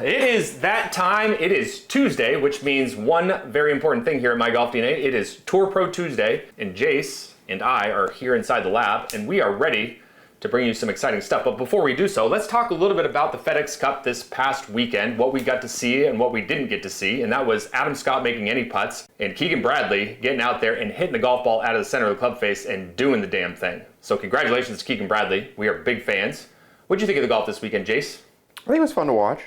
It is that time. It is Tuesday, which means one very important thing here at My Golf DNA. It is Tour Pro Tuesday, and Jace and I are here inside the lab, and we are ready to bring you some exciting stuff. But before we do so, let's talk a little bit about the FedEx Cup this past weekend, what we got to see and what we didn't get to see, and that was Adam Scott making any putts, and Keegan Bradley getting out there and hitting the golf ball out of the center of the club face and doing the damn thing. So congratulations to Keegan Bradley. We are big fans. What'd you think of the golf this weekend, Jace? I think it was fun to watch.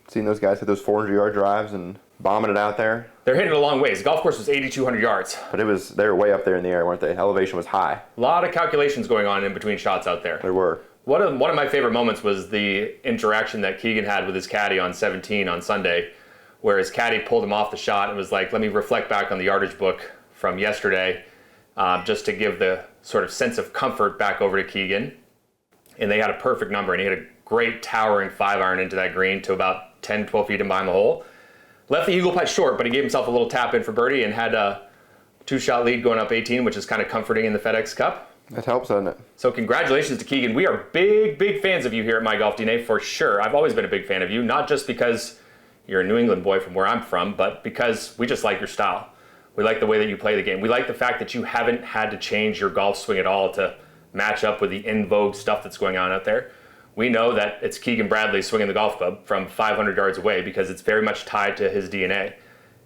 Seeing those guys hit those 400-yard drives and bombing it out there. They're hitting it a long ways. The golf course was 8,200 yards. But they were way up there in the air, weren't they? Elevation was high. A lot of calculations going on in between shots out there. There were. One of my favorite moments was the interaction that Keegan had with his caddy on 17 on Sunday, where his caddy pulled him off the shot and was like, let me reflect back on the yardage book from yesterday, just to give the sort of sense of comfort back over to Keegan. And they had a perfect number, and he had a great towering 5-iron into that green to about 10, 12 feet in behind the hole. Left the eagle putt short, but he gave himself a little tap in for birdie and had a 2-shot lead going up 18, which is kind of comforting in the FedEx Cup. That helps, doesn't it? So congratulations to Keegan. We are big fans of you here at My Golf DNA for sure. I've always been a big fan of you, not just because you're a New England boy from where I'm from, but because we just like your style. We like the way that you play the game. We like the fact that you haven't had to change your golf swing at all to match up with the in vogue stuff that's going on out there. We know that it's Keegan Bradley swinging the golf club from 500 yards away because it's very much tied to his DNA.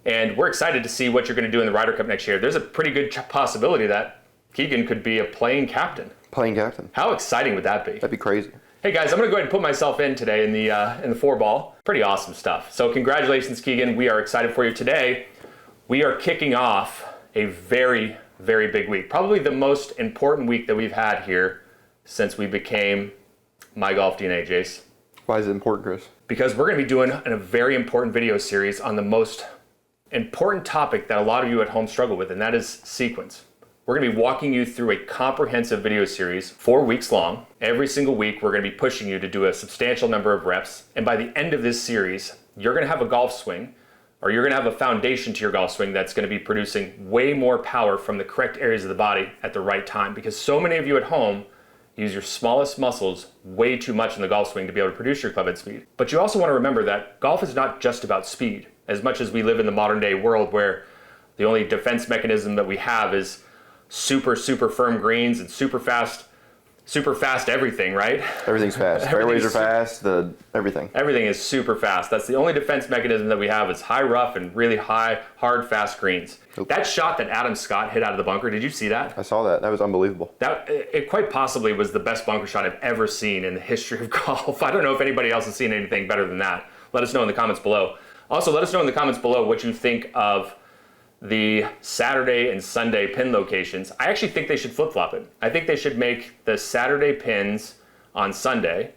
And we're excited to see what you're going to do in the Ryder Cup next year. There's a pretty good possibility that Keegan could be a playing captain. Playing captain. How exciting would that be? That'd be crazy. Hey guys, I'm going to go ahead and put myself in today in the 4-ball. Pretty awesome stuff. So congratulations, Keegan. We are excited for you today. We are kicking off a very big week. Probably the most important week that we've had here since we became My Golf DNA, Jace. Why is it important, Chris? Because we're going to be doing a very important video series on the most important topic that a lot of you at home struggle with, and that is sequence. We're going to be walking you through a comprehensive video series, 4 weeks long. Every single week, we're going to be pushing you to do a substantial number of reps. And by the end of this series, you're going to have a golf swing, or you're going to have a foundation to your golf swing that's going to be producing way more power from the correct areas of the body at the right time. Because so many of you at home use your smallest muscles way too much in the golf swing to be able to produce your club head speed. But you also want to remember that golf is not just about speed. As much as we live in the modern day world where the only defense mechanism that we have is super firm greens and super fast everything, right? Everything's fast. Fairways are fast, everything. Everything is super fast. That's the only defense mechanism that we have is high rough and really high, hard, fast greens. Oops. That shot that Adam Scott hit out of the bunker, did you see that? I saw that. That was unbelievable. It quite possibly was the best bunker shot I've ever seen in the history of golf. I don't know if anybody else has seen anything better than that. Let us know in the comments below. Also, let us know in the comments below what you think of the Saturday and Sunday pin locations. I actually think they should flip-flop it. I think they should make the Saturday pins on Sunday,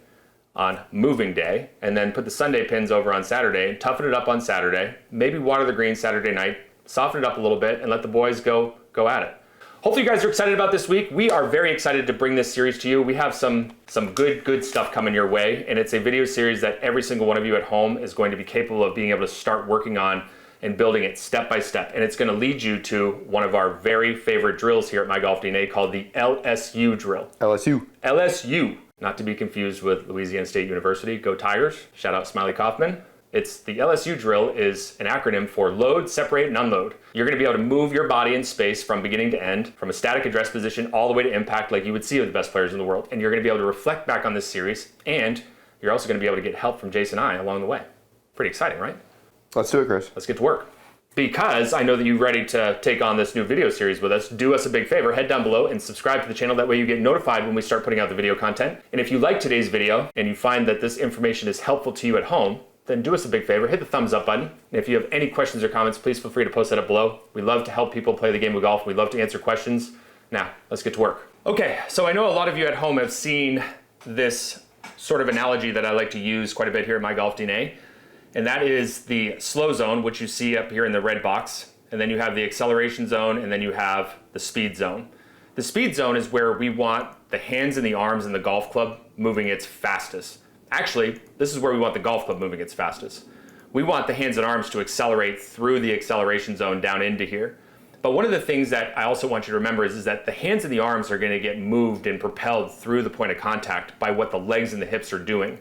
on moving day, and then put the Sunday pins over on Saturday, toughen it up on Saturday, maybe water the greens Saturday night, soften it up a little bit, and let the boys go at it. Hopefully you guys are excited about this week. We are very excited to bring this series to you. We have some good stuff coming your way, and it's a video series that every single one of you at home is going to be capable of being able to start working on and building it step by step. And it's going to lead you to one of our very favorite drills here at My Golf DNA called the LSU drill. LSU, not to be confused with Louisiana State University. Go Tigers. Shout out Smiley Kaufman. It's the LSU drill is an acronym for load, separate, and unload. You're going to be able to move your body in space from beginning to end, from a static address position all the way to impact like you would see with the best players in the world. And you're going to be able to reflect back on this series, and you're also going to be able to get help from Jason and I along the way. Pretty exciting, right? Let's do it, Chris. Let's get to work. Because I know that you're ready to take on this new video series with us, do us a big favor, head down below and subscribe to the channel. That way you get notified when we start putting out the video content. And if you like today's video and you find that this information is helpful to you at home, then do us a big favor, hit the thumbs up button. And if you have any questions or comments, please feel free to post that up below. We love to help people play the game of golf. We love to answer questions. Now, let's get to work. Okay, so I know a lot of you at home have seen this sort of analogy that I like to use quite a bit here at My Golf DNA. And that is the slow zone, which you see up here in the red box. And then you have the acceleration zone, and then you have the speed zone. The speed zone is where we want the hands and the arms in the golf club moving its fastest. Actually, this is where we want the golf club moving its fastest. We want the hands and arms to accelerate through the acceleration zone down into here. But one of the things that I also want you to remember is that the hands and the arms are going to get moved and propelled through the point of contact by what the legs and the hips are doing.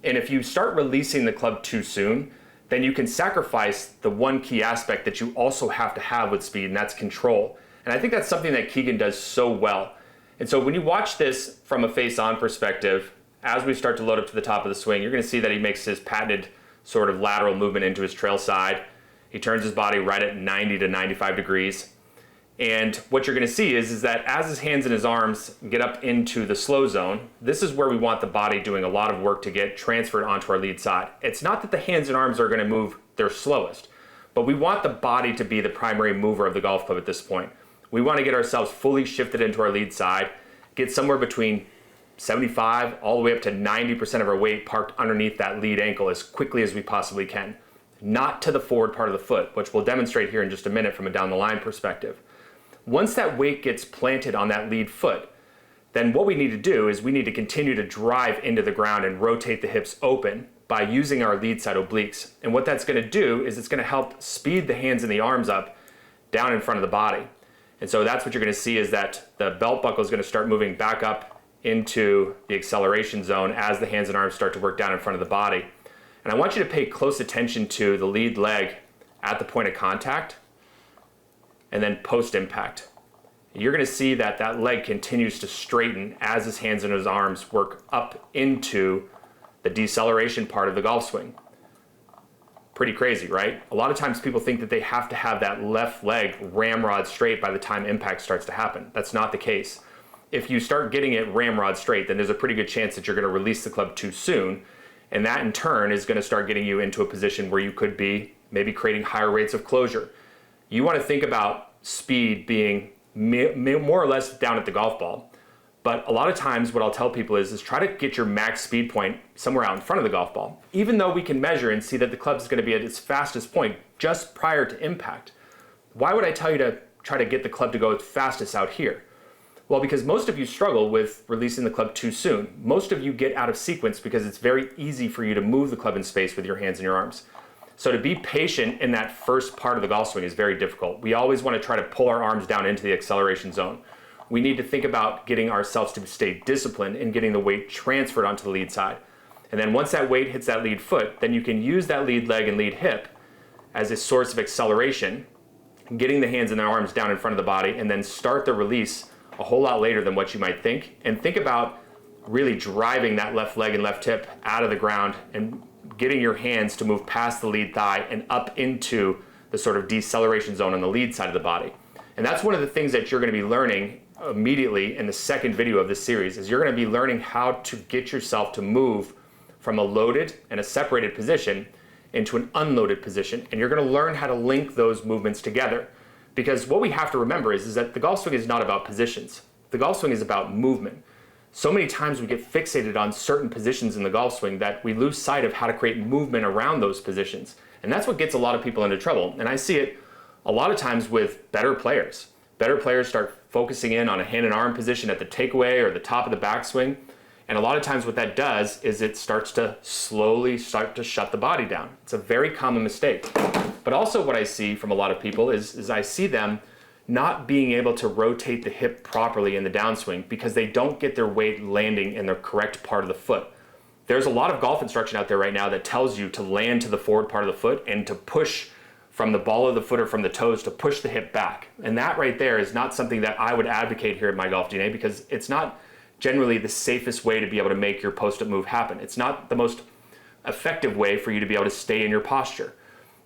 And if you start releasing the club too soon, then you can sacrifice the one key aspect that you also have to have with speed, and that's control. And I think that's something that Keegan does so well. And so when you watch this from a face-on perspective, as we start to load up to the top of the swing, you're going to see that he makes his patented sort of lateral movement into his trail side. He turns his body right at 90 to 95 degrees. And what you're going to see is that as his hands and his arms get up into the slow zone, this is where we want the body doing a lot of work to get transferred onto our lead side. It's not that the hands and arms are going to move their slowest, but we want the body to be the primary mover of the golf club at this point. We want to get ourselves fully shifted into our lead side, get somewhere between 75 all the way up to 90% of our weight parked underneath that lead ankle as quickly as we possibly can. Not to the forward part of the foot, which we'll demonstrate here in just a minute from a down the line perspective. Once that weight gets planted on that lead foot, then what we need to do is we need to continue to drive into the ground and rotate the hips open by using our lead side obliques. And what that's going to do is it's going to help speed the hands and the arms up down in front of the body. And so that's what you're going to see is that the belt buckle is going to start moving back up into the acceleration zone as the hands and arms start to work down in front of the body. And I want you to pay close attention to the lead leg at the point of contact and then post-impact. You're going to see that that leg continues to straighten as his hands and his arms work up into the deceleration part of the golf swing. Pretty crazy, right? A lot of times people think that they have to have that left leg ramrod straight by the time impact starts to happen. That's not the case. If you start getting it ramrod straight, then there's a pretty good chance that you're going to release the club too soon. And that in turn is going to start getting you into a position where you could be maybe creating higher rates of closure. You want to think about speed being more or less down at the golf ball. But a lot of times what I'll tell people is try to get your max speed point somewhere out in front of the golf ball. Even though we can measure and see that the club is going to be at its fastest point just prior to impact, why would I tell you to try to get the club to go fastest out here? Well, because most of you struggle with releasing the club too soon. Most of you get out of sequence because it's very easy for you to move the club in space with your hands and your arms. So to be patient in that first part of the golf swing is very difficult. We always want to try to pull our arms down into the acceleration zone. We need to think about getting ourselves to stay disciplined and getting the weight transferred onto the lead side. And then once that weight hits that lead foot, then you can use that lead leg and lead hip as a source of acceleration, getting the hands and the arms down in front of the body, and then start the release a whole lot later than what you might think. And think about really driving that left leg and left hip out of the ground and getting your hands to move past the lead thigh and up into the sort of deceleration zone on the lead side of the body. And that's one of the things that you're going to be learning immediately in the second video of this series is you're going to be learning how to get yourself to move from a loaded and a separated position into an unloaded position. And you're going to learn how to link those movements together. Because what we have to remember is that the golf swing is not about positions. The golf swing is about movement. So many times we get fixated on certain positions in the golf swing that we lose sight of how to create movement around those positions. And that's what gets a lot of people into trouble. And I see it a lot of times with better players. Better players start focusing in on a hand and arm position at the takeaway or the top of the backswing. And a lot of times what that does is it starts to slowly start to shut the body down. It's a very common mistake. But also what I see from a lot of people is I see them not being able to rotate the hip properly in the downswing because they don't get their weight landing in the correct part of the foot. There's a lot of golf instruction out there right now that tells you to land to the forward part of the foot and to push from the ball of the foot or from the toes to push the hip back. And that right there is not something that I would advocate here at My Golf DNA because it's not generally the safest way to be able to make your post-up move happen. It's not the most effective way for you to be able to stay in your posture.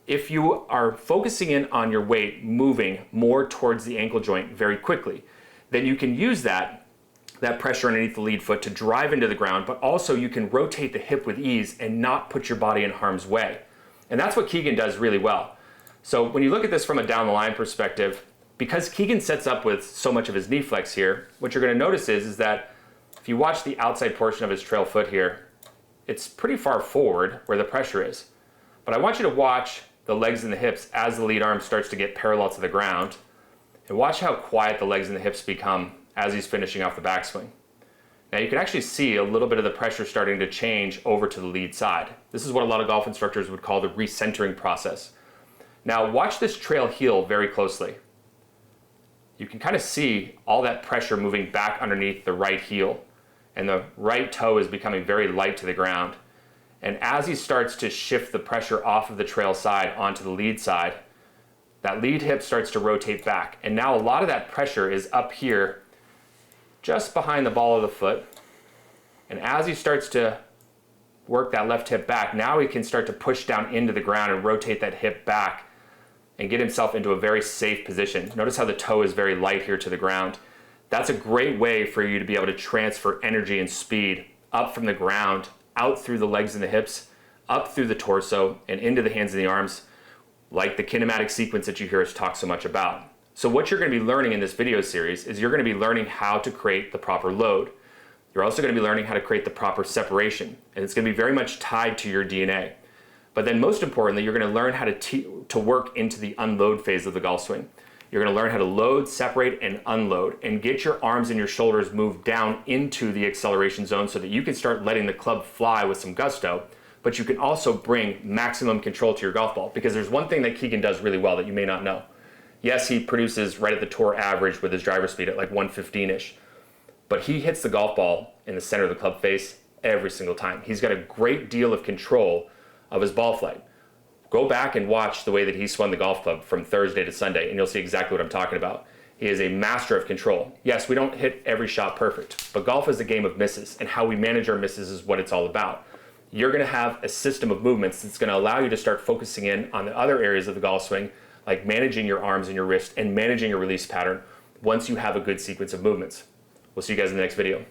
If you are focusing in on your weight moving more towards the ankle joint very quickly, then you can use that pressure underneath the lead foot to drive into the ground, but also you can rotate the hip with ease and not put your body in harm's way. And that's what Keegan does really well. So when you look at this from a down the line perspective, because Keegan sets up with so much of his knee flex here, what you're going to notice is that if you watch the outside portion of his trail foot here, it's pretty far forward where the pressure is. But I want you to watch the legs and the hips as the lead arm starts to get parallel to the ground. And watch how quiet the legs and the hips become as he's finishing off the backswing. Now you can actually see a little bit of the pressure starting to change over to the lead side. This is what a lot of golf instructors would call the recentering process. Now watch this trail heel very closely. You can kind of see all that pressure moving back underneath the right heel. And the right toe is becoming very light to the ground. And as he starts to shift the pressure off of the trail side onto the lead side, that lead hip starts to rotate back. And now a lot of that pressure is up here, just behind the ball of the foot. And as he starts to work that left hip back, now he can start to push down into the ground and rotate that hip back and get himself into a very safe position. Notice how the toe is very light here to the ground. That's a great way for you to be able to transfer energy and speed up from the ground, out through the legs and the hips, up through the torso, and into the hands and the arms, like the kinematic sequence that you hear us talk so much about. So what you're going to be learning in this video series is you're going to be learning how to create the proper load. You're also going to be learning how to create the proper separation, and it's going to be very much tied to your DNA. But then most importantly, you're going to learn how to work into the unload phase of the golf swing. You're going to learn how to load, separate, and unload, and get your arms and your shoulders moved down into the acceleration zone so that you can start letting the club fly with some gusto, but you can also bring maximum control to your golf ball. Because there's one thing that Keegan does really well that you may not know. Yes, he produces right at the tour average with his driver speed at like 115-ish, but he hits the golf ball in the center of the club face every single time. He's got a great deal of control of his ball flight. Go back and watch the way that he swung the golf club from Thursday to Sunday, and you'll see exactly what I'm talking about. He is a master of control. Yes, we don't hit every shot perfect, but golf is a game of misses, and how we manage our misses is what it's all about. You're going to have a system of movements that's going to allow you to start focusing in on the other areas of the golf swing, like managing your arms and your wrist and managing your release pattern once you have a good sequence of movements. We'll see you guys in the next video.